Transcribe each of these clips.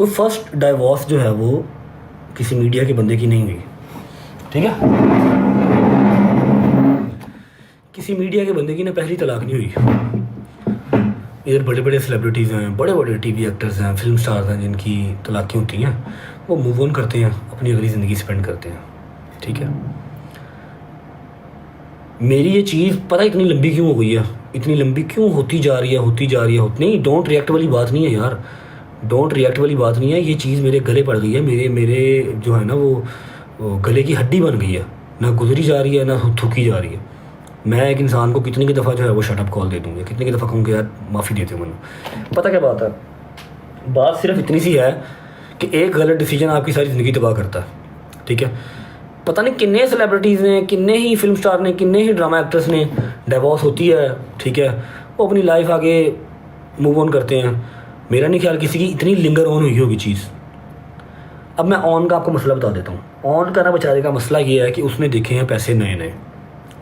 कोई first divorce जो है वो किसी मीडिया के बंदे की नहीं हुई, ठीक है। किसी मीडिया के बंदे की ना पहली तलाक नहीं हुई। इधर बड़े बड़े सेलिब्रिटीज़ हैं, बड़े बड़े टीवी एक्टर्स हैं, फिल्म स्टार्स हैं, जिनकी तलाक़ें होती हैं, वो मूव ऑन करते हैं, अपनी अगली ज़िंदगी स्पेंड करते हैं, ठीक है। मेरी ये चीज़ पता इतनी लंबी क्यों हो गई है, इतनी लंबी क्यों होती जा रही है। नहीं, डोंट रिएक्ट वाली बात नहीं है यार, डोंट रिएक्ट वाली बात नहीं है। ये चीज़ मेरे गले पड़ गई है, मेरे जो है ना वो गले की हड्डी बन गई है, ना गुजरी जा रही है ना थूकी जा रही है। मैं एक इंसान को कितनी की दफ़ा जो है वो शटअप कॉल दे दूँगा, कितनी की दफ़ा कहूँगा यार माफ़ी देते हो मैंने। पता क्या बात है, बात सिर्फ इतनी सी है कि एक गलत डिसीजन आपकी सारी ज़िंदगी तबाह करता है, ठीक है। पता नहीं कितने सेलिब्रिटीज़ ने, कितने ही फिल्म स्टार ने, कितने ही ड्रामा एक्टर्स ने डिवोर्स होती है, ठीक है, वो अपनी लाइफ आगे मूव ऑन करते हैं। मेरा नहीं ख्याल किसी की इतनी लिंगर ऑन हुई होगी चीज़। अब मैं ऑन का आपको मसला बता देता हूँ। ऑन का ना बेचारे का मसला ये है कि उसने देखे हैं पैसे नए नए,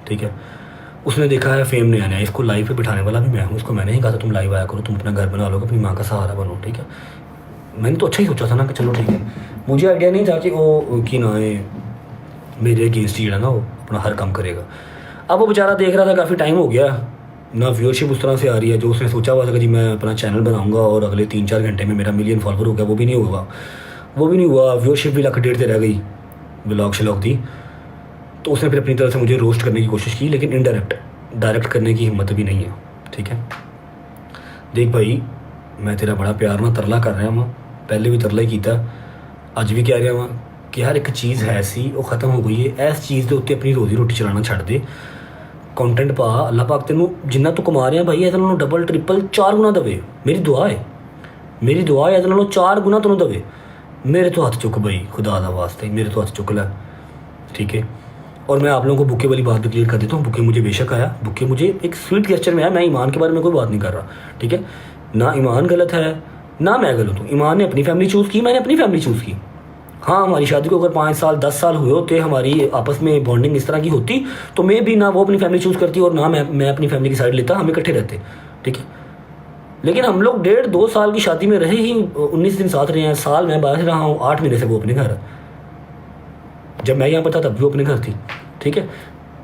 ठीक है, उसने देखा है फेम नया नया। इसको लाइव पे बिठाने वाला भी मैं हूँ, इसको मैंने ही कहा था तुम लाइव आया करो, तुम अपना घर बना लो, अपनी माँ का सहारा बनो, ठीक है। मैंने तो अच्छा ही सोचा था ना कि चलो ठीक है, मुझे आइडिया नहीं था कि वो कि ना मेरे अगेंस्ट ही ना वो अपना हर काम करेगा। अब वो बेचारा देख रहा था, काफ़ी टाइम हो गया ना, व्यूअरशिप उस तरह से आ रही है जो उसने सोचा हुआ था कि जी मैं अपना चैनल बनाऊंगा और अगले 3-4 घंटे में मेरा मिलियन फॉलोवर हो गया, वो भी नहीं हुआ। व्यूअरशिप भी 1.5 लाख से रह गई, व्लॉग शलॉग थी। तो उसने फिर अपनी तरफ से मुझे रोस्ट करने की कोशिश की, लेकिन इनडायरेक्ट, डायरेक्ट करने की हिम्मत भी नहीं है, ठीक है। देख भाई, मैं तेरा बड़ा प्यार ना तरला कर रहा हूँ, पहले भी तरला ही किया, अज भी कह रहा हूँ कि हर एक चीज़ है ऐसी वो ख़त्म हो गई है। इस चीज़ के उत्ते अपनी रोज़ी रोटी चलाना छड़ दे, कंटेंट पा, अल्लाह पाक तेनू जिन्ना तू कमा रहा भाई इहदे नालों डबल ट्रिपल 4 गुना देवे। मेरी दुआ है इहदे नालों 4 गुना तेनू देवे। मेरे तो हाथ चुक भाई, खुदा दा वास्ते मेरे तो हाथ चुक लै, ठीक है। और मैं आप लोगों को बुके वाली बात भी क्लियर कर देता हूँ। बुके मुझे बेशक आया, बुके मुझे एक स्वीट गेस्चर में आया, मैं ईमान के बारे में कोई बात नहीं कर रहा, ठीक है। ना ईमान गलत है ना मैं गलत हूँ। ईमान ने अपनी फैमिली चूज़ की, मैंने अपनी फैमिली चूज़ की। हाँ, हमारी शादी को अगर 5 साल 10 साल हुए होते, हमारी आपस में बॉन्डिंग इस तरह की होती, तो मैं भी ना वो अपनी फैमिली चूज़ करती और ना मैं अपनी फैमिली की साइड लेता, हम इकट्ठे रहते, ठीक है। लेकिन हम लोग 1.5-2 साल की शादी में रहे ही, 19 दिन साथ रहे हैं, साल मैं बाहर रहा हूँ, 8 महीने से वो अपने घर, जब मैं यहाँ पर था तब भी वो अपने घर थी, ठीक है।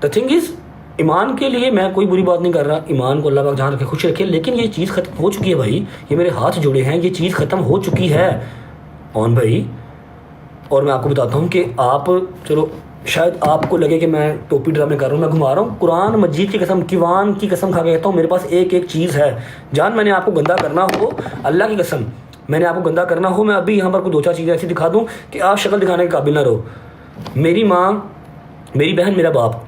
द थिंग इज़, ईमान के लिए मैं कोई बुरी बात नहीं कर रहा, ईमान को अल्लाह पाक जहाँ रखे खुश रखे, लेकिन ये चीज़ ख़त्म हो चुकी है भाई। ये मेरे हाथ जुड़े हैं, ये चीज़ ख़त्म हो चुकी है ऑन भाई। और मैं आपको बताता हूँ कि आप, चलो शायद आपको लगे कि मैं टोपी ड्रामे कर रहा हूँ, मैं घुमा रहा हूँ। कुरान मजीद की कसम, किवान की कसम खा के कहता हूँ, मेरे पास एक एक चीज़ है। जान, मैंने आपको गंदा करना हो, अल्लाह की कसम, मैंने आपको गंदा करना हो, मैं अभी यहाँ पर कोई 2-4 चीज़ें ऐसी दिखा दूँ कि आप शक्ल दिखाने के काबिल ना रहो। मेरी माँ, मेरी बहन, मेरा बाप,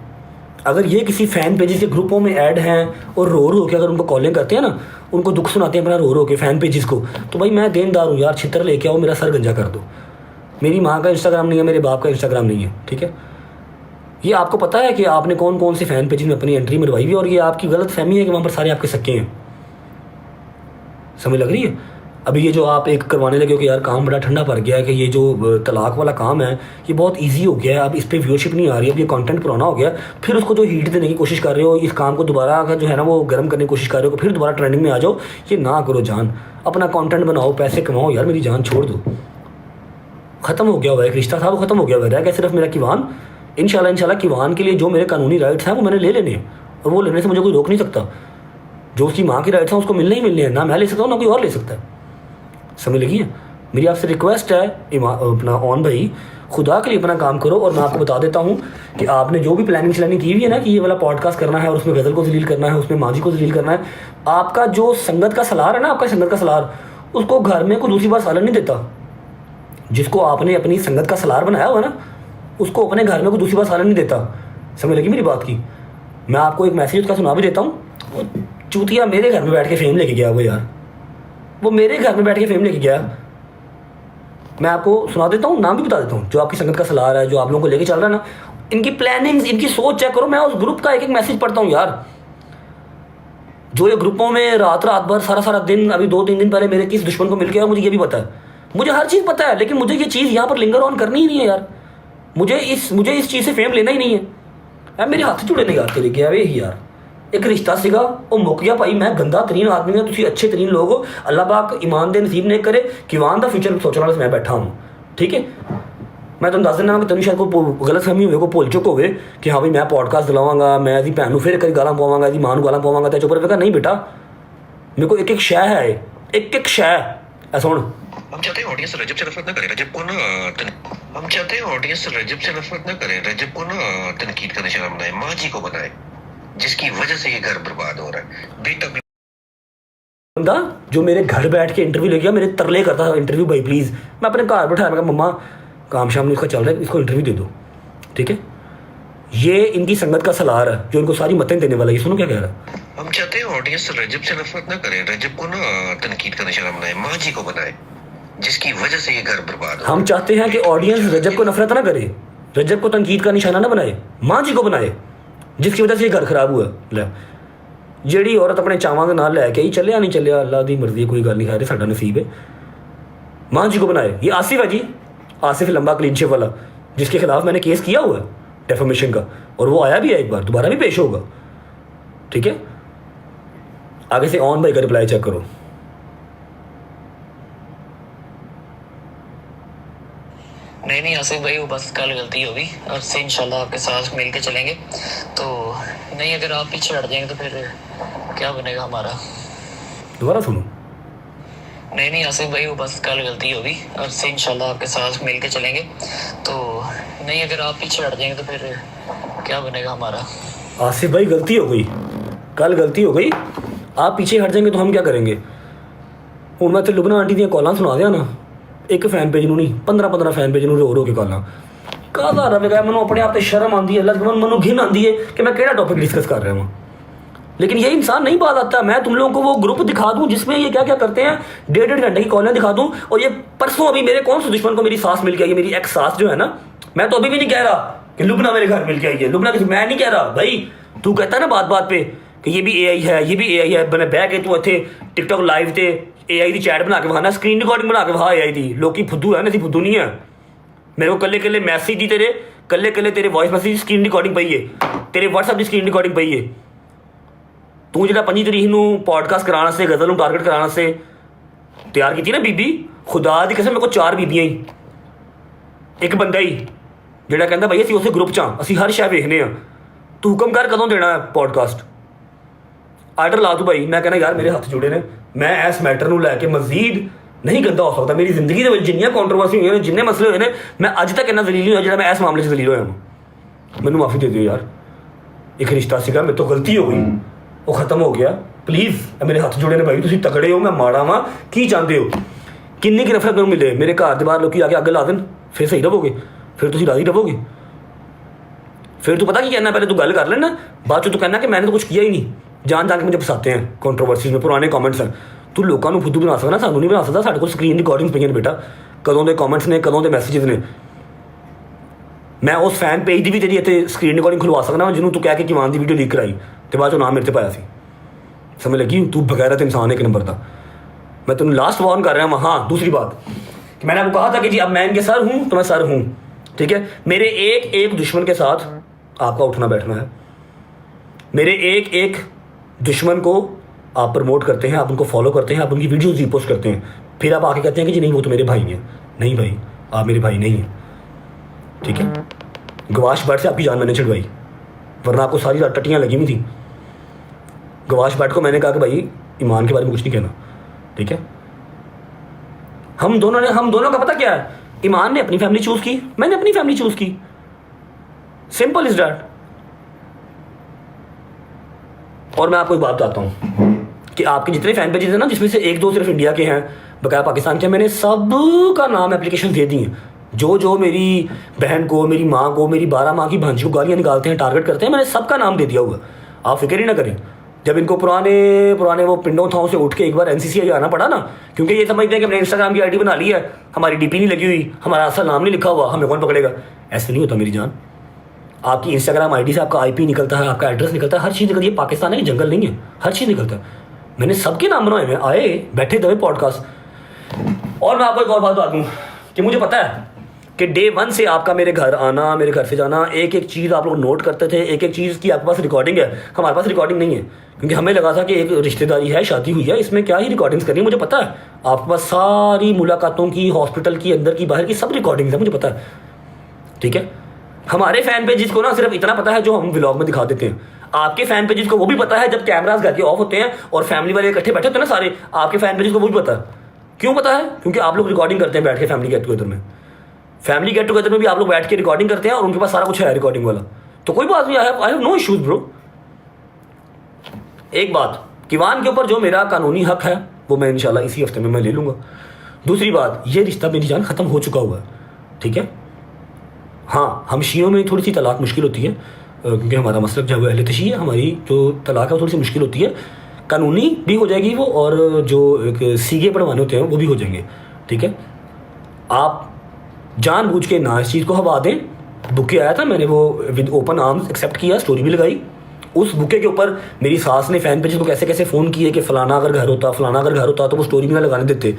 अगर ये किसी फ़ैन पेजेस के ग्रुपों में ऐड हैं और रो के अगर उनको कॉलिंग करते हैं ना, उनको दुख सुनाते हैं अपना रो के फ़ैन पेजेस को, तो भाई मैं देनदार हूँ यार, छितर लेके आओ, मेरा सर गंजा कर दो। मेरी माँ का इंस्टाग्राम नहीं है, मेरे बाप का इंस्टाग्राम नहीं है, ठीक है। ये आपको पता है कि आपने कौन कौन से फ़ैन पेज में अपनी एंट्री मरवाई हुई है, और ये आपकी गलत फहमी है कि वहाँ पर सारे आपके सक्के हैं। समझ लग रही है? अभी ये जो आप एक करवाने लगे हो कि यार काम बड़ा ठंडा पड़ गया है, कि ये जो तलाक वाला काम है ये बहुत ईजी हो गया है, अब इस पर व्यूअरशिप नहीं आ रही है, अब ये कंटेंट पुराना हो गया, फिर उसको जो हीट देने की कोशिश कर रहे हो, इस काम को दोबारा अगर जो है ना वो गर्म करने की कोशिश कर रहे हो, फिर दोबारा ट्रेंडिंग में आ जाओ, ये ना करो जान। अपना कंटेंट बनाओ, पैसे कमाओ यार, मेरी जान छोड़ दो। ख़त्म हो गया हुआ एक रिश्ता था, वो ख़त्म हो गया हुआ, रह गया सिर्फ मेरा किवान। इंशाल्लाह किवान के लिए जो मेरे कानूनी राइट्स हैं वो मैंने ले लेने हैं, और वो लेने से मुझे कोई रोक नहीं सकता। जो उसकी माँ की राइट्स हैं उसको मिलने ही मिलने हैं, ना मैं ले सकता हूँ ना कोई और ले सकता है। समझ लगी है? मेरी आपसे रिक्वेस्ट है अपना ऑन भाई, खुदा के लिए अपना काम करो। और मैं आपको बता देता हूँ कि आपने जो भी प्लानिंग श्लानिंग की हुई है ना कि ये वाला पॉडकास्ट करना है और उसमें गज़ल को जलील करना है, उसमें माजी को जलील करना है, आपका जो संगत का सलार है ना, आपका संगत का सलार, उसको घर में कोई दूसरी बार सालन नहीं देता। जिसको आपने अपनी संगत का सलार बनाया हुआ ना, उसको अपने घर में कोई दूसरी बार सालन नहीं देता। समझ लगी मेरी बात की? मैं आपको एक मैसेज उसका सुना भी देता हूँ। चूतिया मेरे घर में बैठ के फेम लेके गया वो यार, वो मेरे घर में बैठ के फेम लेके गया। मैं आपको सुना देता हूँ, नाम भी बता देता हूँ। जो आपकी संगत का सलार है, जो आप लोगों को लेके चल रहा है ना, इनकी प्लानिंग्स, इनकी सोच चेक करो। मैं उस ग्रुप का एक एक मैसेज पढ़ता हूँ यार, जो ये ग्रुपों में रात भर सारा दिन, अभी 2-3 दिन पहले मेरे किस दुश्मन को मिल गया, मुझे ये भी पता है, मुझे हर चीज़ पता है, लेकिन मुझे ये चीज़ यहाँ पर लिंगर ऑन करनी ही नहीं है यार। मुझे इस चीज़ से फेम लेना ही नहीं है। यार मेरे हाथ जुड़े नहीं यार तेरे के यार, एक रिश्ता सीगा वो मुक गया भाई। मैं गंदा तरीन आदमी हाँ, तुसी अच्छे तरीन लोग हो। अल्लाह पाक ईमान दे नसीब ने करे कि ईमान का फ्यूचर सोचने वाले मैं बैठा हूँ। ठीक है, मैं तुम दस देना कि तुम शायद को गलत फहमी हो को भुल चुक होवे कि हाँ भाई मैं पॉडकास्ट दिलावांगा, मैं इसकी भैन फिर कई गालां पवांगा, इसकी मां गालां पवांगा, तो चुप रहेगा। नहीं बेटा, मेरे को एक एक शय है, एक एक शय ऐसा। हम चाहते हैं ऑडियंस रजब से नफरत ना करे, रजब को ना हम चाहते हैं ऑडियंस रजब से नफरत ना करे, रजब को ना तनकीद का निशाना बनाए, माँ जी को बनाए, जिसकी वजह से ये घर बर्बाद हो रहा है। बेटा बंदा जो मेरे घर बैठ के इंटरव्यू ले गया, मेरे तरले करता था इंटरव्यू भाई प्लीज़। मैं अपने घर बैठाया, मैं मम्मा काम शाम इसका चल रहा है, इसको इंटरव्यू दे दो। ठीक है, ये इनकी संगत का सलार है जो इनको सारी मतें देने वाला है। सुनो क्या कह रहा है। हम चाहते हैं ऑडियंस रजब से नफरत ना करे, रजब को ना तनकीद का निशाना बनाए, माँ जी को बनाए, जिसकी वजह से ये घर बर्बाद हो। हम चाहते हैं कि ऑडियंस रजब को नफरत ना करे, रजब को तनकीद का निशाना ना बनाए, माँ जी को बनाए, जिसकी वजह से ये घर खराब हुआ। ले ਜਿਹੜੀ औरत अपने चावां के नाल लैके आई, चलिया नहीं चलिया अल्लाह की मर्जी है, कोई गल नहीं, खैर साडा नसीब है। माँ जी को बनाए। ये आसिफ है जी, आसिफ लंबा क्लीन शेव वाला, जिसके खिलाफ मैंने केस किया हुआ है डेफेमेशन का, और वो आया भी है, एक बार दोबारा भी पेश होगा। ठीक है, आगे से ऑन भाई का रिप्लाई चेक करो। नहीं आसिफ भाई, वो बस कल गलती होगी, और से इंशाल्लाह आपके साथ मिल के चलेंगे। तो नहीं, अगर आप पीछे हट जाएंगे तो फिर क्या बनेगा हमारा। दोबारा सुनो। नहीं आसिफ भाई, वो बस कल गलती होगी, और से इंशाल्लाह आपके साथ मिल के चलेंगे। तो नहीं, अगर आप पीछे हट जाएंगे तो फिर क्या बनेगा हमारा। आसिफ भाई गलती हो गई, कल गलती हो गई, आप पीछे हट जाएंगे तो हम क्या करेंगे। हूँ मैं तो लुबना आंटी दी कॉलां सुना दिया ना, एक फैन पेज नहीं 15 फैन पेज रो रो के कॉलां कादा रवेगा। मैं अपने आप से शर्म आती है, मैं घिन आती है कि मैं केड़ा टॉपिक डिस्कस कर रहा हूँ। लेकिन ये इंसान नहीं बात आता। मैं तुम लोगों को वो ग्रुप दिखा दूं जिसमें ये क्या क्या करते हैं, 1.5 घंटे की कॉलें दिखा दूं। और ये परसों अभी मेरे कौन से दुश्मन को मेरी सास मिल के आई है, मेरी एक्स सास जो है ना, मैं तो अभी भी नहीं कह रहा कि लुबना मेरे घर मिल के आई है। लुबना किसी, मैं नहीं कह रहा भाई, तू कहता है ना बात बात पे कि ये भी AI है, ये भी AI है। मैंने बह के तू इतने टिकटॉक लाइव ते AI की चैट बना के वहाना, स्क्रीन रिकॉर्डिंग बना के वहा AI की। लोग फुद्दू है ना, सी फुद्दू नहीं है। मेरे को कल्ले कल्ले मैसेज दी, तेरे कल्ले कल्ले तेरे वॉइस मैसेज की स्क्रीन रिकॉर्डिंग पई है, तेरे व्हाट्सएप की स्क्रीन रिकॉर्डिंग पई है। तू जो 25 तरीक को पॉडकास्ट कराने से, गज़ल को टारगेट कराने से तैयार की ना बीबी, खुदा की कसम मेरे को 4 बीबियां ही, एक बंदा ही ਜਿਹੜਾ ਕਹਿੰਦਾ भाई ਅਸੀਂ ਉਸੇ ग्रुप च हाँ, ਅਸੀਂ हर शय वेखने हाँ। तू हुक्म कर कदों देना है पॉडकास्ट, आर्डर ला तू भाई। मैं कहना यार मेरे हथ जुड़े ने, मैं इस मैटर को लैके मजीद नहीं गंदा हो सकता। मेरी जिंदगी के जिन्नियां कॉन्ट्रोवर्सी हुई, जिन्ने मसले हुए हैं, मैं अज तक इन्ना दलील नहीं होया जो मैं इस मामले से दलील होया हूँ। मैनू माफ़ी दे दियो यार, एक रिश्ता सीगा, मेरे तो गलती हो गई, वो खत्म हो गया। प्लीज़ मेरे हथ जुड़े ने भाई, तुम तगड़े हो, मैं माड़ा वा, की चाहते हो, किन्नी की नफरत मैनू मिले। मेरे घर के बाहर लोग आके अग ला देन, फिर सही रहोगे, फिर तुम राजी रहोगे। फिर तू पता की कहना, पहले तू गल कर लेना, बाद तू कहना कि मैंने तो कुछ किया ही नहीं। जान जान के मुझे फसाते हैं कॉन्ट्रोवर्सीज में, पुराने कॉमेंट्स हैं। तू लोगों को फुद्दू बना सकता, सानू नहीं बना सकता। साढ़े को स्क्रीन रिकॉर्डिंग पई बेटा, कदों के कॉमेंट्स ने, कदों के मैसेजेस ने। मैं उस फैन पेज की भी तेरी इतने स्क्रीन रिकॉर्डिंग खुलवा सकना जिन्होंने तू कह के किमान की वीडियो लीक कराई तो बाद नाम मेरे से पाया सी। समझ लगी, तू बगैरत इंसान एक नंबर का। मैं तेन लास्ट वार्न कर रहा हूँ। हाँ, दूसरी बात कि मैंने आपको कहा था कि जी अब मैं इनके सर हूँ तो मैं सर हूँ। ठीक है, मेरे एक एक दुश्मन के साथ आपका उठना बैठना है। मेरे एक एक दुश्मन को आप प्रमोट करते हैं, आप उनको फॉलो करते हैं, आप उनकी वीडियोज़ रीपोस्ट करते हैं, फिर आप आके कहते हैं कि जी नहीं वो तो मेरे भाई हैं। नहीं भाई, आप मेरे भाई नहीं हैं। ठीक है, गवाश बाट से आपकी जान मैंने छुड़वाई, वरना आपको सारी रात टट्टियाँ लगी हुई थी। गवाश बाट को मैंने कहा कि भाई ईमान के बारे में कुछ नहीं कहना। ठीक है, हम दोनों का पता क्या है, ईमान ने अपनी फैमिली चूज़ की, मैंने अपनी फैमिली चूज़ की, सिंपल इज डैट। और मैं आपको एक बात बताता हूँ कि आपके जितने फैन पेजेस हैं ना, जिसमें से 1-2 सिर्फ इंडिया के हैं, बकाया पाकिस्तान के, मैंने सब का नाम एप्लीकेशन दे दी हैं। जो मेरी बहन को, मेरी माँ को, मेरी 12 माह की भांजी को गालियाँ निकालते हैं, टारगेट करते हैं, मैंने सबका नाम दे दिया हुआ। आप फिक्र ही ना करें। जब इनको पुराने वो पिंडों थाओं से उठ के एक बार NCCI आना पड़ा ना, क्योंकि ये समझते हैं कि हमने इंस्टाग्राम की ID बना ली है, हमारी DP नहीं लगी हुई, हमारा असल नाम नहीं लिखा हुआ, हमें कौन पकड़ेगा। ऐसे नहीं होता मेरी जान। आपकी इंस्टाग्राम ID से आपका IP निकलता है, आपका एड्रेस निकलता है, हर चीज़ निकलती है। पाकिस्तान है, जंगल नहीं है, हर चीज़ निकलता है। मैंने सबके नाम बनाए हुए, आए बैठे दबे पॉडकास्ट। और मैं आपको एक और बात बता दूँ कि मुझे पता है कि डे 1 से आपका मेरे घर आना, मेरे घर से जाना, एक एक चीज़ आप लोग नोट करते थे, एक एक चीज़ की आपके पास रिकॉर्डिंग है। हमारे पास रिकॉर्डिंग नहीं है, क्योंकि हमें लगा था कि एक रिश्तेदारी है, शादी हुई है, इसमें क्या ही रिकॉर्डिंग्स करनी है। मुझे पता है आपके पास सारी मुलाकातों की, हॉस्पिटल की, अंदर की, बाहर की सब रिकॉर्डिंग्स है, मुझे पता है, ठीक है। हमारे फैन पेजेस को ना सिर्फ इतना पता है जो हम व्लॉग में दिखा देते हैं। आपके फैन पेजेस को वो भी पता है जब कैमरास घर के ऑफ होते हैं और फैमिली वाले इकट्ठे बैठे होते हैं ना सारे, आपके फैन पेजेस को वो भी पता है। क्यों पता है? क्योंकि आप लोग रिकॉर्डिंग करते हैं बैठ के फैमिली गेट टुगेदर में। फैमिली गेट टुगेदर में भी आप लोग बैठ के रिकॉर्डिंग करते हैं और उनके पास सारा कुछ है रिकॉर्डिंग वाला। तो कोई बात नहीं, I have no issues bro. एक बात, किवान के ऊपर जो मेरा कानूनी हक है वो मैं इंशाल्लाह इसी हफ्ते में मैं ले लूँगा। दूसरी बात, ये रिश्ता मेरी जान ख़त्म हो चुका हुआ है, ठीक है। हाँ, हम शियों में थोड़ी सी तलाक मुश्किल होती है, क्योंकि हमारा मसलक जो है अहले तशी है, हमारी जो तलाक है वो थोड़ी सी मुश्किल होती है। कानूनी भी हो जाएगी वो, और जो एक सीगे पढ़वाने होते हैं वो भी हो जाएंगे, ठीक है। आप जानबूझ के ना इस चीज़ को हवा दें। बुके आया था, मैंने वो विद ओपन आर्म्स एक्सेप्ट किया, स्टोरी भी लगाई। उस बुके के ऊपर मेरी सास ने फैन पेजेस को कैसे कैसे फ़ोन किए कि फलाना अगर घर होता, फलाना अगर घर होता, तो वो स्टोरी भी ना लगाने देते।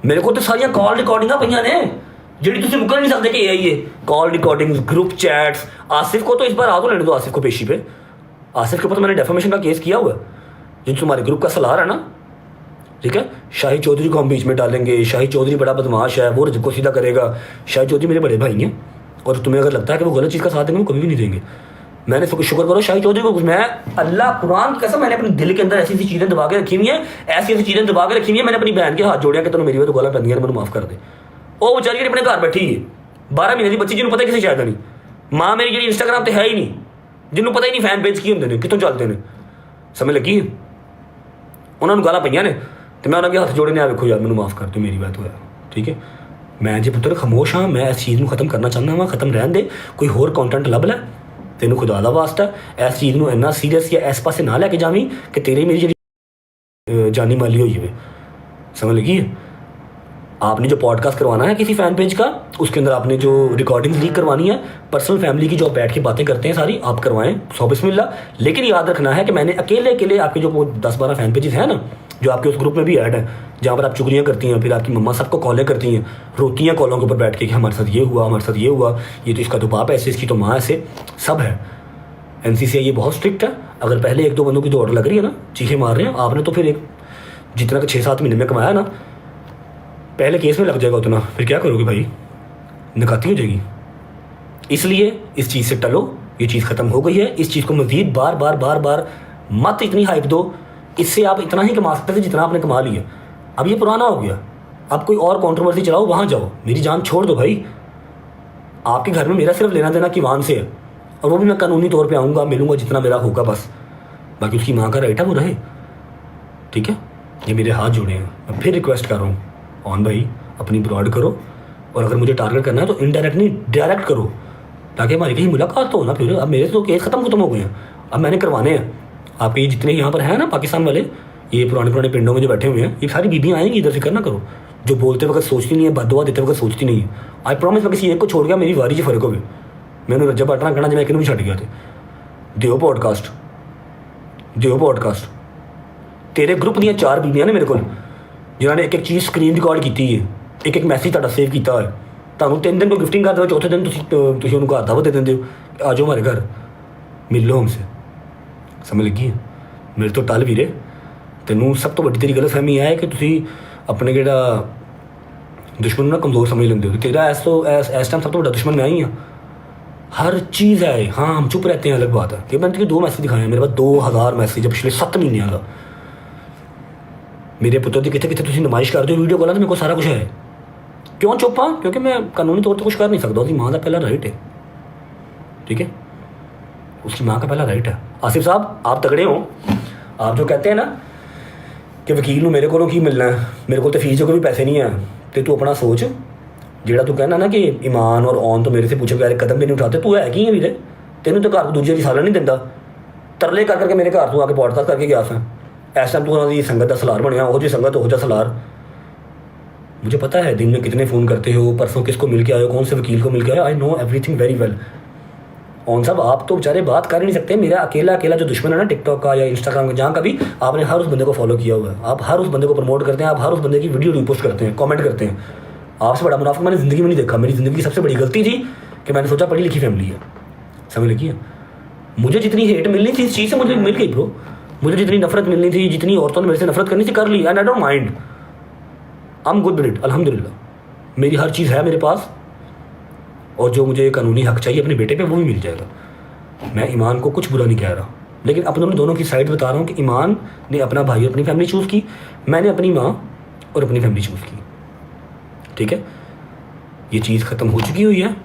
मेरे को तो सारिया कॉल रिकॉर्डिंग पईयां ने जी तुम मुकर नहीं सकते कि यही है call recording, group chats. Asif को तो इस बार आ तो लेने दो, आसिफ को पेशी पे। आसिफ के ऊपर तो मैंने डेफामेशन का केस किया हुआ है, जो तुम्हारे ग्रुप का सलार है ना, ठीक है। शाहिद चौधरी को हम बीच में डालेंगे। शाहिद चौधरी बड़ा बदमाश है, वो रजब को सीधा करेगा। शाहिद चौधरी मेरे बड़े भाई हैं, और तुम्हें अगर लगता है कि वो गलत चीज़ का साथ देंगे, वो कभी भी नहीं देंगे। मैंने शुक्र करो शाहिद चौधरी को, मैं अल्लाह कुरान की कसम मैंने अपने दिल के अंदर ऐसी ऐसी चीज़ें दबा के रखी हुई हैं, ऐसी ऐसी चीज़ें दबा के रखी हुई हैं। मैंने अपनी बहन के हाथ जोड़िया कि तुम मेरी तो गला पैंदी है, मैंने माफ़ कर दे। वो बेचारी अपने घर बैठी है, 12 महीने की बच्ची, जिन्होंने पता किसी शायद नहीं। माँ मेरी जी इंस्टाग्राम तो है ही नहीं, जिन्होंने पता ही नहीं फैन पेज की होंगे कितों चलते हैं, समझ लगी। उन्होंने गाला पईयां ने, तो मैं उन्होंने हाथ जोड़े ने, देखो यार मैंने माफ़ कर दो, मेरी बात होया, ठीक है। मैं जी पुत्र खामोश हाँ, मैं इस चीज़ को खत्म करना चाहता वा, खत्म रहन दे। कोई होर कंटेंट लभ लै, तेन खुदा दा वास्ता इस चीज़ को इन्ना सीरियस या इस पासे ना लैके जावी कि तेरे मेरी जी जानी माली हो जाए, समझ लगी। आपने जो पॉडकास्ट करवाना है किसी फैन पेज का, उसके अंदर आपने जो रिकॉर्डिंग लीक करवानी है, पर्सनल फैमिली की जो आप बैठ के बातें करते हैं सारी, आप करवाएं, सौ बिस्मिल्लाह। लेकिन याद रखना है कि मैंने अकेले अकेले आपके जो 10-12 फैन पेजेस हैं ना, जो आपके उस ग्रुप में भी ऐड है, जहाँ पर आप चुगलियाँ करती हैं, फिर आपकी मम्मा सबको कॉलें करती हैं, रोती हैं कॉलों के ऊपर बैठ के कि हमारे साथ ये हुआ, हमारे साथ ये हुआ, ये तो इसका तो बाप ऐसे, इसकी तो माँ ऐसे, सब है। NCCI ये बहुत स्ट्रिक्ट है। अगर पहले 1-2 बंदों की दौड़ लग रही है ना, चीखें मार रहे हैं आपने, तो फिर एक जितना कि 6-7 महीने में कमाया ना, पहले केस में लग जाएगा उतना, फिर क्या करोगे भाई, निकाती हो जाएगी। इसलिए इस चीज़ से टलो, ये चीज़ ख़त्म हो गई है। इस चीज़ को मज़ीद बार बार मत इतनी हाइप दो। इससे आप इतना ही कमा सकते थे जितना आपने कमा लिया। अब ये पुराना हो गया, अब कोई और कंट्रोवर्सी चलाओ, वहाँ जाओ, मेरी जान छोड़ दो भाई। आपके घर में मेरा सिर्फ लेना देना किवान से है, और वो भी मैं कानूनी तौर पे आऊँगा, मिलूँगा जितना मेरा होगा बस। बाकी उसकी माँ का राइट है वो रहे, ठीक है। ये मेरे हाथ जोड़े हैं। मैं फिर रिक्वेस्ट कर रहा हूँ, ऑन भाई अपनी ब्रॉड करो, और अगर मुझे टारगेट करना है तो इनडायरेक्ट नहीं डायरेक्ट करो, ताकि हमारी कहीं मुलाकात तो हो ना। फिर अब मेरे तो केस खत्म हो गए हैं, अब मैंने करवाने हैं। आपके ये जितने यहाँ पर हैं ना पाकिस्तान वाले, ये पुराने पिंडों में जो बैठे हुए हैं, ये सारी बीबियाँ आएंगी इधर, फिक्र ना करो। जो बोलते वक्त सोचती नहीं है, बददुआ देते वक्त सोचती नहीं है। आई प्रॉमिस, मैं किसी एक को छोड़ गया, मेरी वारी 'च फर्क होवे। मैंने रज्जब बाटना कहना जो मैं किनू भी छड़ गया थे। दियो पॉडकास्ट तेरे ग्रुप ਦੀਆਂ 4 बीबियां ने मेरे को, जिन्होंने एक चीज़ स्क्रीन रिकॉर्ड की है, एक मैसेज ਤੁਹਾਡਾ सेव किया है। ਤੁਹਾਨੂੰ 3 दिन को गिफ्टिंग करते हो, चौथे दिन तुम उनको घर दावत दे देंगे हो, आ जाओ हमारे घर, मिल लो हमसे, समझ लगी है। मेरे तो टल वीरे, तेनों सब तो बड़ी तेरी गलतफहमी है कि तुम अपने जोड़ा दुश्मन ना कमज़ोर समझ लेंगे हो। तेरा इस टाइम सब तो बड़ा दुश्मन मैं ही हाँ, हर चीज़ है। हाँ, हम चुप रहते हैं, अलग बात है। कि मैंने तुझे 2 मैसेज दिखाए हैं, मेरे पास 2000 मैसेज पिछले 7 महीनों का। मेरे पुत्र की कितने तुम नुमाइश करते हो वीडियो कॉल, तो मेरे को सारा कुछ है। क्यों चुप हाँ? क्योंकि मैं कानूनी तौर पर कुछ कर नहीं सकता। उसकी माँ का पहला राइट है, ठीक है, उसकी माँ का पहला राइट है। आसिफ साहब आप तगड़े हो, आप जो कहते हैं ना कि वकील मेरे को की मिलना है, मेरे को तो फीस के भी पैसे नहीं है, तो तू अपना सोच, जेड़ा तू कहना ना कि ईमान और ऑन तो मेरे से पूछे बगैर कदम भी नहीं उठाते, तू है कि है वीरे, तेनों तो घर को दूजे की साला नहीं दिता। तरले कर करके मेरे घर तू आके पॉडकास्ट करके गया था। इस टाइम तू उन्होंने संगत का सलार बनया, वो जी संगत हो जा सलार। मुझे पता है दिन में कितने फ़ोन करते हो, परसों किसको मिल के आए हो, कौन से वकील को मिल के आए, I know everything very well. On साहब आप तो बेचारे बात कर ही नहीं सकते। मेरा अकेला जो दुश्मन है ना टिकटॉक का या इंस्टाग्राम का, जहाँ का भी, आपने हर उस बंदे को फॉलो किया हुआ है, आप हर उस बंदे को प्रमोट करते हैं, आप हर उस बंदे की वीडियो रिपोस्ट करते हैं, कमेंट करते हैं। आपसे बड़ा मुनाफिक मैंने ज़िंदगी में नहीं देखा। मेरी ज़िंदगी की सबसे बड़ी गलती थी कि मैंने सोचा पढ़ी लिखी फैमिली है, समझ लगी है। मुझे जितनी हेट मिलनी थी इस चीज़ से मुझे मिल गई ब्रो। मुझे जितनी नफरत मिलनी थी, जितनी औरतों ने मेरे से नफरत करनी थी, कर ली। And I don't mind, I am good with it, अल्हम्दुलिल्लाह। मेरी हर चीज़ है मेरे पास, और जो मुझे कानूनी हक चाहिए अपने बेटे पे वो भी मिल जाएगा। मैं ईमान को कुछ बुरा नहीं कह रहा, लेकिन अपनों दोनों की साइड बता रहा हूँ कि ईमान ने अपना भाई और अपनी फैमिली चूज़ की, मैंने अपनी माँ और अपनी फैमिली चूज़ की, ठीक है। ये चीज़ ख़त्म हो चुकी हुई है।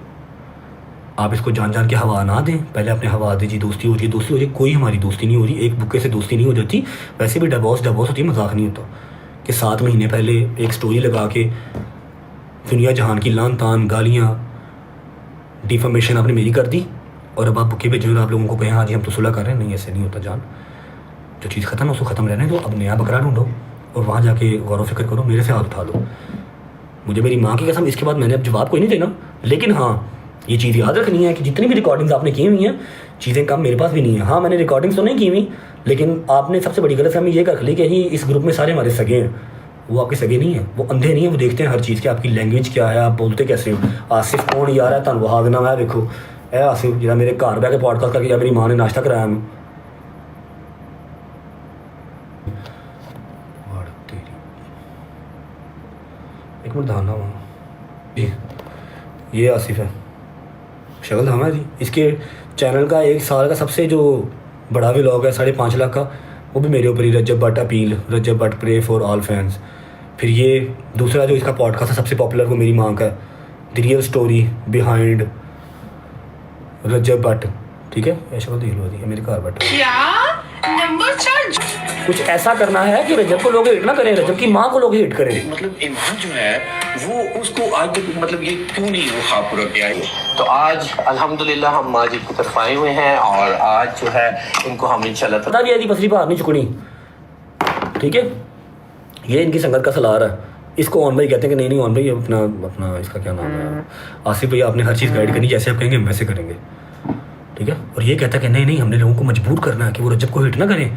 आप इसको जान जान के हवा ना दें। पहले अपने हवा दीजिए, दोस्ती हो रही है, दोस्ती हो रही है। कोई हमारी दोस्ती नहीं हो रही, एक बुक्के से दोस्ती नहीं हो जाती। वैसे भी डिवोर्स होती है, मजाक नहीं होता कि 7 महीने पहले एक स्टोरी लगा के दुनिया जहान की लान तान गालियाँ डिफॉर्मेशन आपने मेरी कर दी, और अब आप बुके भेजो और आप लोगों को कहें हाँ जी हम तो सुलह कर रहे हैं। नहीं, ऐसे नहीं होता जान। जो चीज़ ख़त्म है उसको ख़त्म रहने दो। अब नया बकरा ढूंढो और वहाँ जाके गौर व फिक्र करो, मेरे से हाथ उठा लो। मुझे मेरी माँ की कसम, इसके बाद मैंने अब जवाब कोई नहीं देना। लेकिन हाँ, ये चीज़ याद रखनी है कि जितनी भी रिकॉर्डिंग्स आपने की हुई हैं, चीज़ें कम मेरे पास भी नहीं है। हाँ, मैंने रिकॉर्डिंग्स तो नहीं की हुई, लेकिन आपने सबसे बड़ी गलतफहमी ये कर ली कि ही इस ग्रुप में सारे हमारे सगे हैं। वो आपके सगे नहीं है, वो अंधे नहीं है, वो देखते हैं हर चीज़ की, आपकी लैंग्वेज क्या है, आप बोलते कैसे हो। आसिफ कौन यार है, तुम वहाग ना मैं देखो ए आसिफ जरा मेरे घर बह के पॉडकास्ट करके, या मेरी माँ ने नाश्ता कराया मैं। एक मिनट धाना जी, ये आसिफ है, शक्ल धामा है जी। इसके चैनल का 1 साल का सबसे जो बड़ा व्लॉग है 5.5 लाख का, वो भी मेरे ऊपर ही, Rajab Bhatt appeal, Rajab Bhatt pray for all fans. फिर ये दूसरा जो इसका पॉडकास्ट है सबसे पॉपुलर, वो मेरी माँ का है, द रियल स्टोरी बिहाइंड रजब भट्ट, ठीक है। ये शक्ल देख लो जी, मेरे घर भट्ट। नंबर 4 कुछ ऐसा करना है कि रजब को लोग हेट ना करें, रजब की माँ को लोग हेट करें। मतलब ईमान जो है वो उसको आज तक मतलब ये क्यों नहीं वो ख्वाब पूरा किया है। तो आज अल्हम्दुलिल्लाह हम माजिद की तरफ आए हुए हैं, और आज जो है इनको हम इंशाल्लाह पता नहीं, यदि पसली बाहर नहीं चुकनी, ठीक है। ये इनकी संगत का सलार है। इसको ऑन भाई कहते हैं कि नहीं नहीं ऑन भाई अपना अपना इसका क्या नाम है, आसिफ भैया, आपने हर चीज़ गाइड करनी, जैसे आप कहेंगे हम वैसे करेंगे, ठीक है। और ये कहता है कि नहीं नहीं हमने लोगों को मजबूर करना है कि वो रजब को हिट ना करें,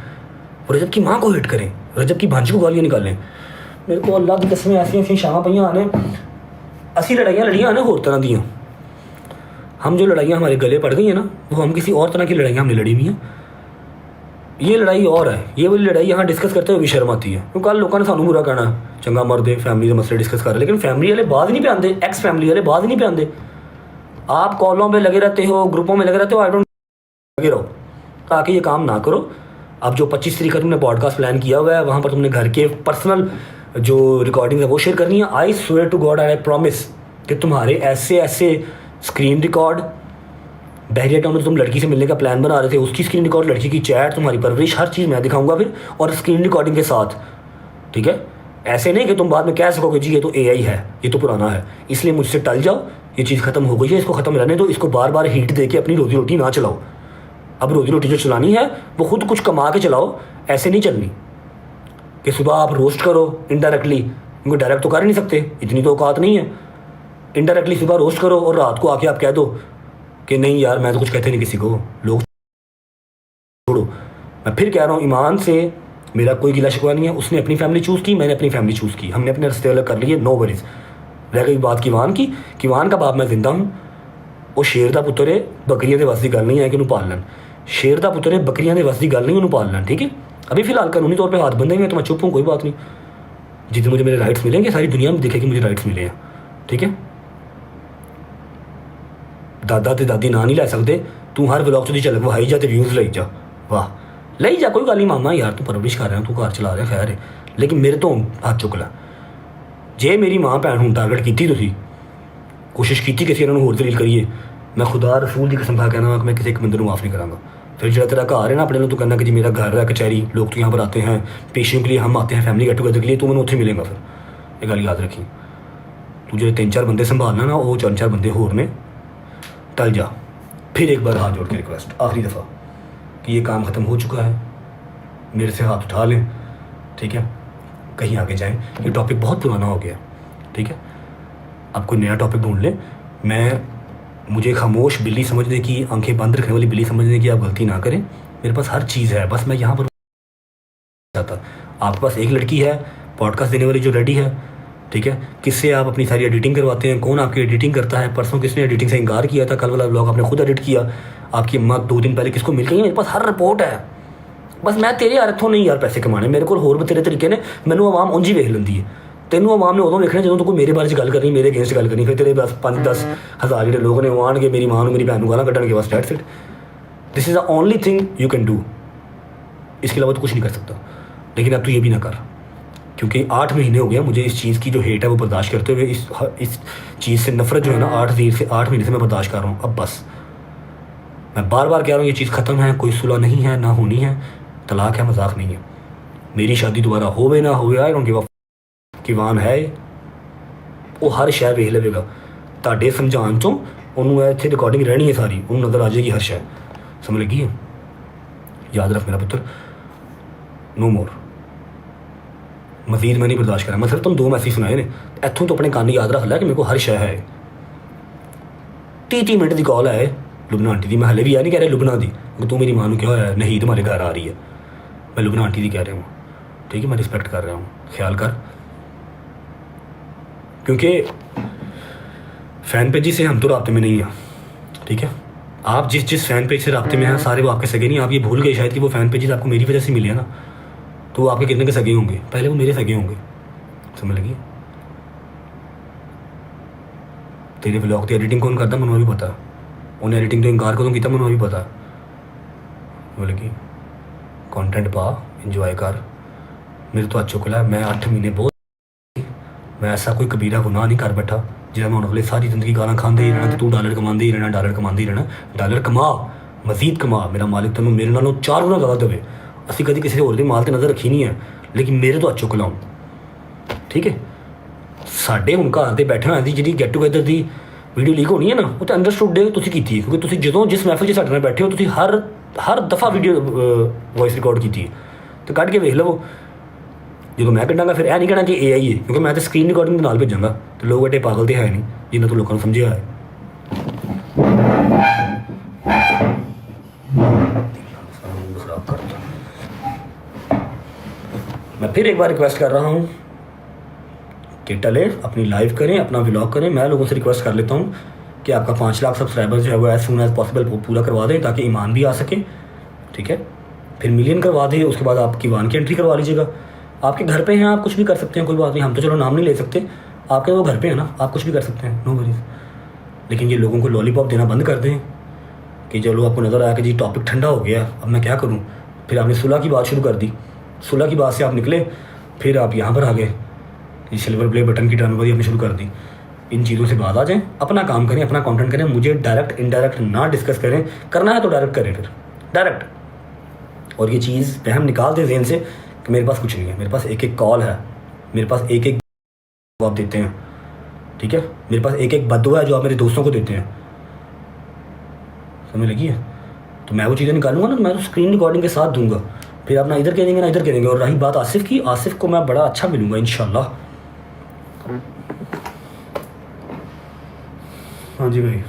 वो रजब की माँ को हिट करें, रजब की भांजी को गालियाँ निकालें। मेरे को अल्लाह की कसमें ऐसी शाम पईयां आने, असी लड़ाइयाँ आने होर तरह दियाँ। हम जो लड़ाइयाँ हमारे गले पड़ गई हैं ना, वो हम किसी और तरह की लड़ाइयाँ हमने लड़ी हुई हैं। ये लड़ाई और है, ये वाली लड़ाई यहाँ डिस्कस करते हुए भी शर्म आती है, क्योंकि कल लोगों ने सानू बुरा कहना चंगा मर्द है, फैमिली के मसले डिस्कस कर रहे, लेकिन फैमिली वाले बात नहीं पे आते, एक्स फैमिली वाले बात नहीं पे आते। आप कॉलों पे लगे रहते हो, ग्रुपों में लगे रहते हो, आई डोंट लगे रहो, ताकि ये काम ना करो। अब जो 25 तारीख का तुमने पॉडकास्ट प्लान किया हुआ है, वहाँ पर तुमने घर के पर्सनल जो रिकॉर्डिंग है वो शेयर करनी है। I swear to God, I promise कि तुम्हारे ऐसे स्क्रीन रिकॉर्ड, बहरिया टाउन में तुम लड़की से मिलने का प्लान बना रहे थे, उसकी स्क्रीन रिकॉर्ड, लड़की की चैट, तुम्हारी परवरिश, हर चीज़ मैं दिखाऊंगा फिर, और स्क्रीन रिकॉर्डिंग के साथ, ठीक है। ऐसे नहीं कि तुम बाद में कह सकोगे जी ये तो AI है, ये तो पुराना है, इसलिए मुझसे टल जाओ, ये चीज़ ख़त्म हो गई है, इसको ख़त्म रहने दो, इसको बार बार हीट दे के अपनी रोजी रोटी ना चलाओ। अब रोजी रोटी जो चलानी है वो खुद कुछ कमा के चलाओ, ऐसे नहीं चलनी कि सुबह आप रोस्ट करो इनडायरेक्टली, क्योंकि डायरेक्ट तो कर ही नहीं सकते, इतनी तो औकात नहीं है। इनडायरेक्टली सुबह रोस्ट करो और रात को आके आप कह दो कि नहीं यार मैं तो कुछ कहते नहीं किसी को, लोग छोड़ो। मैं फिर कह रहा हूँ, ईमान से मेरा कोई गिला शिकवा नहीं है, उसने अपनी फैमिली चूज़ की, मैंने अपनी फैमिली चूज़ की, हमने अपने रास्ते अलग कर लिए, नो वरीज। रह गई बात किवान की, किवान का बाप मैं जिंदा हूँ, वो शेर का पुत्र है, बकरियां के वस की गल नहीं है कि उन्होंने पाल लैन, शेर का पुत्र है, बकरियां के वस की गल नहीं उन्होंने पाल लैन, ठीक है। अभी फिलहाल कानूनी तौर पर हाथ बंधे हुए, तो मैं चुप हूँ, कोई बात नहीं। जितने मुझे मेरे राइट्स मिलेंगे सारी दुनिया में दिखे कि मुझे राइट्स मिले हैं, ठीक है। दादा ते दादी ना नहीं लै सकते, तू हर व्लॉग च झलक वहाई जा, व्यूज़ लाई जा, वाह लाई जा, कोई गल नहीं मामा यार, तू परवरिश कर रहा है, तू घर चला रहा खैर है, लेकिन मेरे तो हाथ चुक ला। जे मेरी माँ भैन हूँ टारगेट की तुसी, कोशिश की किसी इन्होंने होर दलील करिए, मैं खुदा रसूल की कसम खा कहना कि मैं किसी एक बंदे को माफ़ नहीं करांगा। फिर जो तेरा घर है ना अपने, तो कहना कि जी मेरा घर है कचहरी, लोग तो यहाँ पर आते हैं पेशियों के लिए, हम आते हैं फैमिली गेट टुगेदर के लिए, तू मैंने उत्थे मिलेगा। फिर ये गल याद रखी, तू जो 3-4 बंदे संभालना ना, वो 4-4 बंदे होर ने, टल जा। फिर एक बार हाथ जोड़ के रिक्वेस्ट आखिरी दफ़ा कि ये काम ख़त्म हो चुका है, मेरे से हाथ उठा लें, ठीक है, कहीं आगे जाएं, ये टॉपिक बहुत पुराना हो गया, ठीक है। अब कोई नया टॉपिक ढूंढ लें। मुझे खामोश बिल्ली समझने की, आंखें बंद रखने वाली बिल्ली समझने की आप गलती ना करें। मेरे पास हर चीज़ है, बस मैं यहाँ पर जाता। आपके पास एक लड़की है पॉडकास्ट देने वाली जो रेडी है, ठीक है, किससे आप अपनी सारी एडिटिंग करवाते हैं, कौन आपकी एडिटिंग करता है, परसों किसने एडिटिंग से इनकार किया था, कल वाला ब्लॉग आपने खुद एडिट किया, आपकी अम्मा 2 दिन पहले किसको मिल गई, मेरे पास हर रिपोर्ट है। बस मैं तेरे यार इत्थों नहीं यार पैसे कमाने, मेरे को होर बतेरे तरीके ने, मैनू आवाम उंਝ ही वेख लेंदी है। तेनों आवाम ने उदों वेखना ਜਦੋਂ ਤੂੰ ਕੋਈ ਮੇਰੇ ਬਾਰੇ 'ਚ ਗੱਲ ਕਰਨੀ, ਮੇਰੇ अगेंस्ट ਗੱਲ ਕਰਨੀ, ਫਿਰ ਤੇਰੇ ਬਸ 5-10 ਹਜ਼ਾਰ ਜਿਹੜੇ ਲੋਕ ਨੇ ਉਹ ਆਣਗੇ ਮੇਰੀ ਮਾਂ ਨੂੰ ਮੇਰੀ ਭੈਣ ਨੂੰ ਗਾਲਾਂ ਕੱਢਣਗੇ, बस that's it. This is the only thing you can do, इसके अलावा तो कुछ नहीं कर सकता। लेकिन अब तू ये भी ना कर, क्योंकि 8 महीने हो गया मुझे इस चीज़ की जो हेट है वो बर्दाश्त करते हुए, इस चीज़ से नफरत जो है ना 8 महीने से मैं बर्दाश्त कर रहा हूँ। अब बस मैं बार बार कह रहा हूँ ये चीज़ ख़त्म है, कोई सुलह नहीं है, ना होनी है, तलाक है, मजाक नहीं है। मेरी शादी दोबारा होवे ना होवे, आई डोंट गिव अ किवान है वो हर शय वेख लेगा, ਤੁਹਾਡੇ समझाने चों ਉਹਨੂੰ ਇੱਥੇ रिकॉर्डिंग रहनी है सारी, ਉਹਨੂੰ नज़र आ जाएगी हर शय, समझ लगी है। याद रख मेरा पुत्र, नो मोर, मजीद मैं नहीं बर्दाश्त करा। मैं सिर्फ तुम 2 मैसेज सुनाए ने, इतों तो अपने कान याद रख लिया कि मेरे को हर शय है। 30 मिनट की कॉल है लुबना आंटी की, मैं हले भी यह नहीं कह रहा लुबना की, तू मेरी माँ को क्या होया नहीं तुम्हारे घर आ रही है, मैं लुबना आंटी की कह रहा हूँ, ठीक है, मैं रिस्पेक्ट कर रहा हूँ, ख्याल कर। क्योंकि फ़ैन पेजी से हम तो राब्ते में नहीं हैं, ठीक है। आप जिस फ़ैन पेज से राब्ते में हैं सारे वो आपके सगे नहीं। आप ये भूल गए शायद कि वो फ़ैन पेजेस आपको मेरी वजह से मिले हैं ना, तो वो आपके कितने के सगे होंगे, पहले वो मेरे सगे होंगे, समझ लगी। तेरे व्लॉग की एडिटिंग कौन करता मैंने भी पता, उन्हें एडिटिंग तो इनकार कदों किया मैंने भी पता, समझ लगी। कंटेंट पा, इंजॉय कर, मेरे तो अच्छो कला, मैं 8 महीने बहुत, मैं ऐसा कोई कबीरा गुनाह नहीं कर बैठा जिस मैं उन्होंने सारी जिंदगी गाना खाते ही रहना, तू डॉलर कमाते ही रहना, डॉलर कमाते ही रहना। डॉलर कमा, मजीद कमा, मेरा मालिक तेन मेरे नालों 4 गुना ज़्यादा देवे। असी कभी किसी होर दी माल ते नज़र रखी नहीं है, लेकिन मेरे तो अच्छो कलाऊँ, ठीक है। साढ़े हुण घर ते बैठे होए दी जी गेट टूगेदर की वीडियो लीक होनी है ना, वो तो अंडरस्टूड डे तुसीं कीती है, क्योंकि तुसीं जदों जिस महफिल 'च साडे नाल बैठे हो तुसीं हर दफ़ा वीडियो वॉइस रिकॉर्ड की तो कढ़ के वेख लवो। जो मैं कढ़ांगा फिर यह नहीं कहना कि AI है, क्योंकि मैं तो स्क्रीन रिकॉर्डिंग के नाल भेजांगा, तो लोग एडे पागल तो है नहीं जिन्हें तो लोगों को समझिया है। मैं फिर एक बार रिक्वेस्ट कर रहा हूँ कि टले अपनी लाइव करें, अपना व्लॉग करें। मैं लोगों से रिक्वेस्ट कर लेता हूँ कि आपका 5 लाख सब्सक्राइबर्स जो है वो एज सून एज पॉसिबल पूरा करवा दें, ताकि ईमान भी आ सके, ठीक है। फिर मिलियन करवा दें, उसके बाद आप कीवान की एंट्री करवा लीजिएगा। आपके घर पे हैं, आप कुछ भी कर सकते हैं, कोई बात नहीं। हम तो चलो नाम नहीं ले सकते, आपके वो घर पे है ना, आप कुछ भी कर सकते हैं, नो वरीज। लेकिन ये लोगों को लॉलीपॉप देना बंद कर दें कि चलो आपको नज़र आया कि जी टॉपिक ठंडा हो गया, अब मैं क्या करूँ। फिर आपने सुलह की बात शुरू कर दी, सुलह की बात से आप निकले, फिर आप यहाँ पर आ गए, ये सिल्वर प्ले बटन की टर्नबाजी आपने शुरू कर दी। इन चीज़ों से बात आ जाएँ, अपना काम करें, अपना कंटेंट करें, मुझे डायरेक्ट इनडायरेक्ट ना डिस्कस करें। करना है तो डायरेक्ट करें, फिर डायरेक्ट। और ये चीज़ वहम निकाल दें जहन से कि मेरे पास कुछ नहीं है, मेरे पास एक कॉल है, मेरे पास एक जवाब देते हैं, ठीक है। मेरे पास एक बद्दुआ है जो आप मेरे दोस्तों को देते हैं, समझ लगी है। तो मैं वो चीज़ें निकालूंगा ना, तो मैं तो स्क्रीन रिकॉर्डिंग के साथ दूंगा, फिर आप ना इधर करेंगे ना इधर करेंगे। और रही बात आसिफ की, आसिफ को मैं बड़ा अच्छा मिलूंगा इंशाल्लाह। हाँ जी भाई।